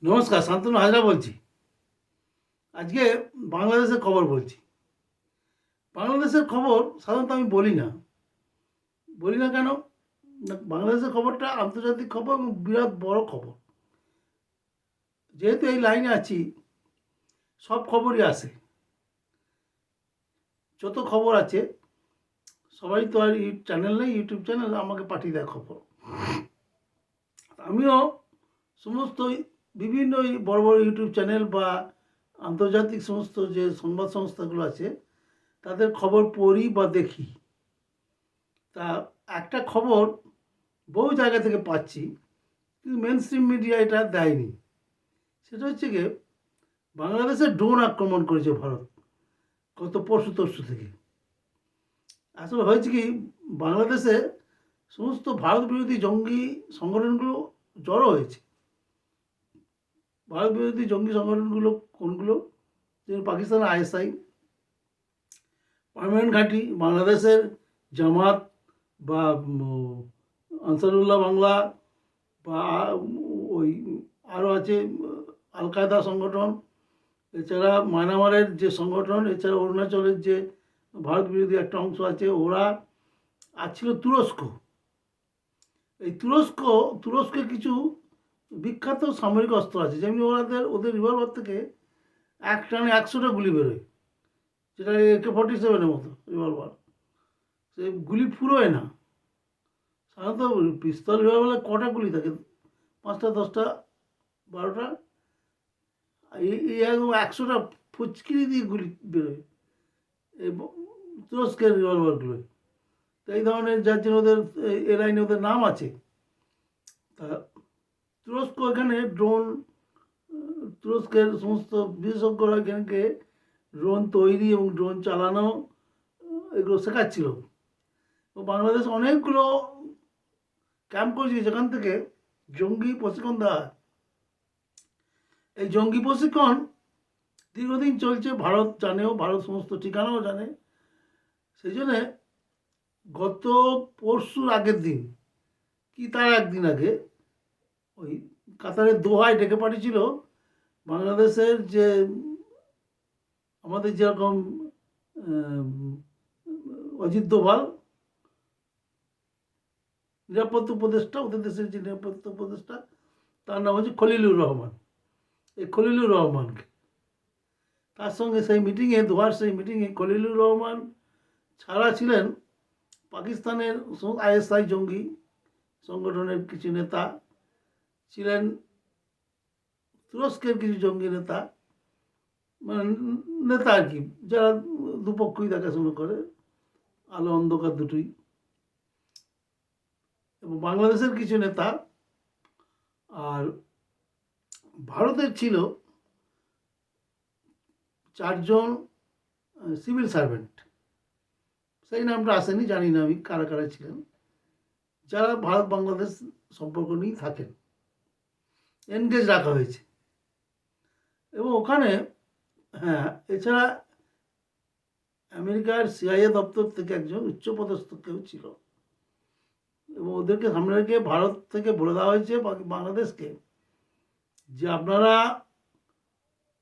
নমস্কার, শান্তনু হাজরা বলছি। আজকে বাংলাদেশের খবর বলছি। বাংলাদেশের খবর সাধারণত আমি বলি না কেন না, বাংলাদেশের খবরটা আন্তর্জাতিক খবর এবং বিরাট বড় খবর। যেহেতু এই লাইনে আছি, সব খবরই আসে। যত খবর আছে সবাই তো আর চ্যানেল নেই, ইউটিউব চ্যানেল আমাকে পাঠিয়ে দেয় খবর। আমিও সমস্ত বিভিন্ন বড় বড় ইউটিউব চ্যানেল বা আন্তর্জাতিক সমস্ত যে সংবাদ সংস্থাগুলো আছে তাদের খবর পড়ি বা দেখি। তা একটা খবর বহু জায়গা থেকে পাচ্ছি, কিন্তু মেন স্ট্রিম মিডিয়া এটা দেয়নি। সেটা হচ্ছে গিয়ে বাংলাদেশে ড্রোন আক্রমণ করেছে ভারত গত পরশু থেকে। আসলে হয়েছে কি, বাংলাদেশে সমস্ত ভারত বিরোধী জঙ্গি সংগঠনগুলো জড়ো হয়েছে। ভারত বিরোধী জঙ্গি সংগঠনগুলো কোনগুলো? যেমন পাকিস্তানের আইএসআই, পার্মানেন্ট ঘাঁটি বাংলাদেশের জামাত বা আনসারুল্লাহ বাংলা, বা ওই আরও আছে আল কায়দা সংগঠন, এছাড়া মায়ানমারের যে সংগঠন, এছাড়া অরুণাচলের যে ভারত বিরোধী একটা অংশ আছে ওরা, আর ছিল তুরস্ক। এই তুরস্কের কিছু বিখ্যাত সামরিক অস্ত্র আছে, যেমনি ওদের রিভলভার থেকে এক টানে 100টা গুলি বেরোয়, যেটা AK-47 মতো রিভলভার। সে গুলি ফুরোয় না। সাধারণত পিস্তল রিভলভারে কটা গুলি থাকে? 5টা, 10টা, 12টা। এই একদম 100টা ফুচকিরি দিয়ে গুলি বেরোয় এই তুরস্কের রিভলভারগুলোয়। তো এই ধরনের, যার জন্য ওদের এ লাইনে ওদের নাম আছে। তা তুরস্ক এখানে ড্রোন, তুরস্কের সমস্ত বিশেষজ্ঞরা এখানকে ড্রোন তৈরি এবং ড্রোন চালানো এগুলো শেখাচ্ছিল। তো বাংলাদেশ অনেকগুলো ক্যাম্প করেছে যেখান থেকে জঙ্গি প্রশিক্ষণ দেওয়া হয়। এই জঙ্গি প্রশিক্ষণ দীর্ঘদিন চলছে, ভারত জানেও, ভারত সমস্ত ঠিকানাও জানে। সেই জন্যে গত পরশুর আগের দিন কি তার একদিন আগে ওই কাতারের দোহায় ডেকে পাঠিয়েছিল বাংলাদেশের যে আমাদের যেরকম অজিত দোভাল নিরাপত্তা উপদেষ্টা, ওদের দেশের যে নিরাপত্তা উপদেষ্টা, তার নাম হচ্ছে খলিলুর রহমান। এই খলিলুর রহমানকে, তার সঙ্গে সেই মিটিংয়ে, দোহার সেই মিটিংয়ে খলিলুর রহমান ছাড়া ছিলেন পাকিস্তানের আইএসআই জঙ্গি সংগঠনের কিছু নেতা, ছিলেন তুরস্কের কিছু জঙ্গি নেতা, মানে নেতা আর কি, যারা দুপক্ষই দেখাশুনো করে, আলো অন্ধকার দুটোই, এবং বাংলাদেশের কিছু নেতা। আর ভারতের ছিল 4জন সিভিল সার্ভেন্ট। সেই নামটা আসেনি, জানি না আমি কারা কারা ছিলেন, যারা ভারত বাংলাদেশ সম্পর্ক নিয়ে থাকেন, এনগেজ রাখা হয়েছে। এবং ওখানে, হ্যাঁ, এছাড়া আমেরিকার CIA দপ্তর থেকে একজন উচ্চপদস্থ কেউ ছিল, এবং ওদেরকে সামনে রেখে ভারত থেকে বলে দেওয়া হয়েছে বাংলাদেশকে যে আপনারা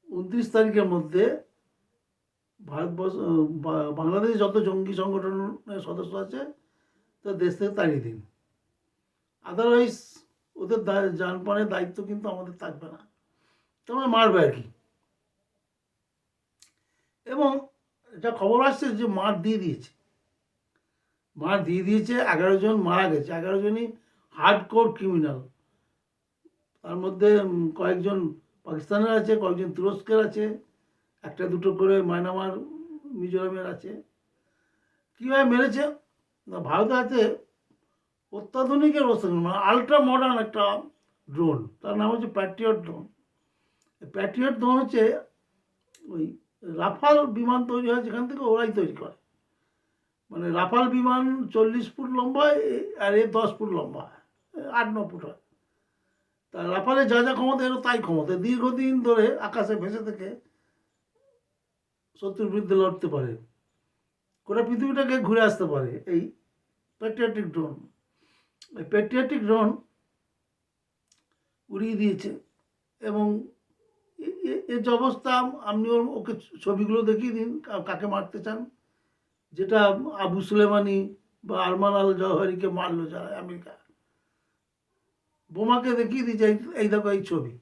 29 তারিখের মধ্যে ভারতবর্ষ, বাংলাদেশে যত জঙ্গি সংগঠনের সদস্য আছে তার দেশ থেকে তাড়িয়ে দিন, আদারওয়াইজ ওদের জানপ্রাণের দায়িত্ব কিন্তু আমাদের থাকবে না, তোমরা মারবে আর কি। এবং এটা খবর আসছে যে মার দিয়ে দিয়েছে 11 জন মারা গেছে, 11 জনই হার্ডকোর ক্রিমিনাল। তার মধ্যে কয়েকজন পাকিস্তানের আছে, কয়েকজন তুরস্কের আছে, একটা দুটো করে মায়ানমার, মিজোরামের আছে। কীভাবে মেরেছে না, ভারতে আছে অত্যাধুনিকের বস্তু, মানে আলট্রা মডার্ন একটা ড্রোন, তার নাম হচ্ছে প্যাট্রিয়ট ড্রোন। প্যাট্রিয়ট ড্রোন হচ্ছে ওই রাফাল বিমান তৈরি হয় যেখান থেকে, ওরাই তৈরি করে। মানে রাফাল বিমান 40 ফুট লম্বা, আর 10 ফুট লম্বা, 8-9 ফুট হয়। তা রাফালে যা যা ক্ষমতা, এরও তাই ক্ষমতা, দীর্ঘদিন ধরে আকাশে ভেসে থেকে শত্রুর বিরুদ্ধে লড়তে পারে, গোটা পৃথিবীটাকে ঘুরে আসতে পারে এই প্যাট্রিয়টিক ড্রোন। এই প্যাট্রিয়টিক ড্রোন উড়িয়ে দিয়েছে এবং এর যে অবস্থা, আপনি ওকে ছবিগুলো দেখিয়ে দিন কাকে মারতে চান, যেটা আবু সুলেমানি বা আরমান আল জওহারিকে মারলো যারা আমেরিকা, বোমাকে দেখিয়ে দিচ্ছে এই দেখো এই ছবি,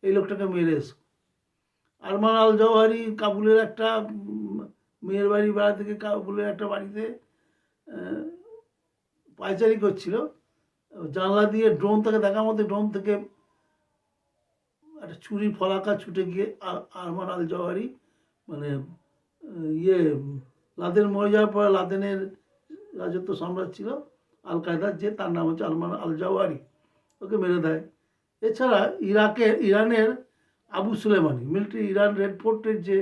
এই লোকটাকে মেরে এসো। আরমান আল জওহারি কাবুলের একটা মেয়ের বাড়ি বেড়া থেকে কাবুলের একটা বাড়িতে পায়চারি করছিল, জানলা দিয়ে ড্রোন থেকে দেখার মধ্যে ড্রোন থেকে একটা ছুরির ফলাকা ছুটে গিয়ে আরমান আল জওয়ারি মানে ইয়ে লাদেন মরে যাওয়ার পর লাদেনের রাজত্ব সম্রাট ছিল আল কায়দার, যে তার নাম হচ্ছে আরমান আল জওয়ারি, ওকে মেরে দেয়। এছাড়া ইরানের Abu Soleimani, military Iran red ফোর্টের যে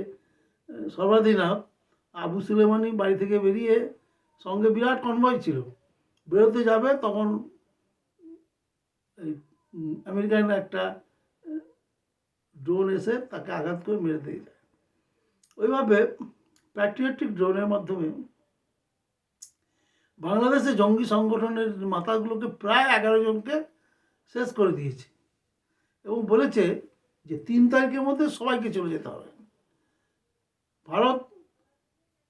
সর্বাধিনায়ক আবু সুলেমানি বাড়ি থেকে বেরিয়ে, সঙ্গে বিরাট কনভয় ছিল, বেরোতে যাবে তখন এই আমেরিকান একটা ড্রোন এসে তাকে আঘাত করে মেরে দিয়ে যায়। ওইভাবে প্যাট্রিয়টিক ড্রোনের মাধ্যমে বাংলাদেশে জঙ্গি সংগঠনের মাথাগুলোকে প্রায় 11 জনকে শেষ করে দিয়েছে এবং বলেছে যে 3 তারিখের মধ্যে সবাইকে চলে যেতে হবে। ভারত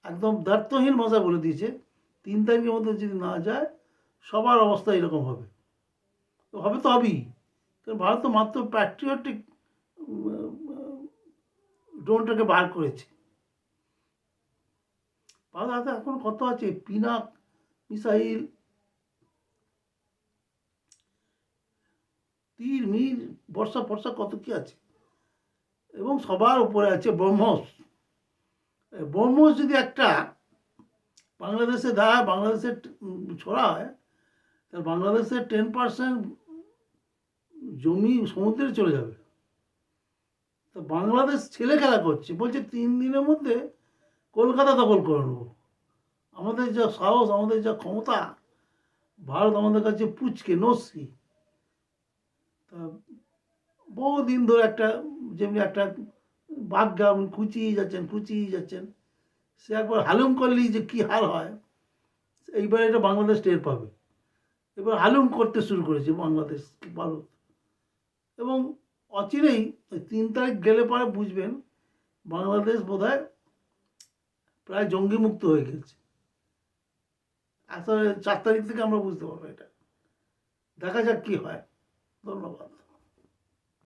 একদম দায়িত্বহীন ভাষায় বলে দিয়েছে 3 তারিখের মধ্যে যদি না যায় সবার অবস্থা এরকম হবে। তো হবে তো হবেই, কারণ ভারত তো মাত্র প্যাট্রিয়টিক ড্রোনটাকে বার করেছে। ভারত হাতে এখন কত আছে, পিনাক মিসাইল, তীর মির বর্ষা ফর্ষা কত কি আছে, এবং সবার উপরে আছে ব্রহ্মস। ব্রহ্মস যদি একটা বাংলাদেশে দেয়, বাংলাদেশে ছড়া হয়, তাহলে বাংলাদেশের 10% জমি সমুদ্রে চলে যাবে। তো বাংলাদেশ ছেলে খেলা করছে, বলছে 3 দিনের মধ্যে কলকাতা দখল করে নেবো। আমাদের যা সাহস, আমাদের যা ক্ষমতা, ভারত আমাদের কাছে পুচকে নস্যি। তা বহুদিন ধরে একটা যেমনি একটা বাঘা খুঁচিয়ে যাচ্ছেন, সে একবার হালুম করলেই যে কী হাল হয়, এইবার এটা বাংলাদেশ টের পাবে। এবার হালুম করতে শুরু করেছে বাংলাদেশ, ভারত। এবং অচিরেই 3 তারিখ গেলে পরে বুঝবেন বাংলাদেশ বোধহয় প্রায় জঙ্গি মুক্ত হয়ে গেছে। আসলে 4 তারিখ থেকে আমরা বুঝতে পারবো এটা। দেখা যাক কি হয়। ধন্যবাদ।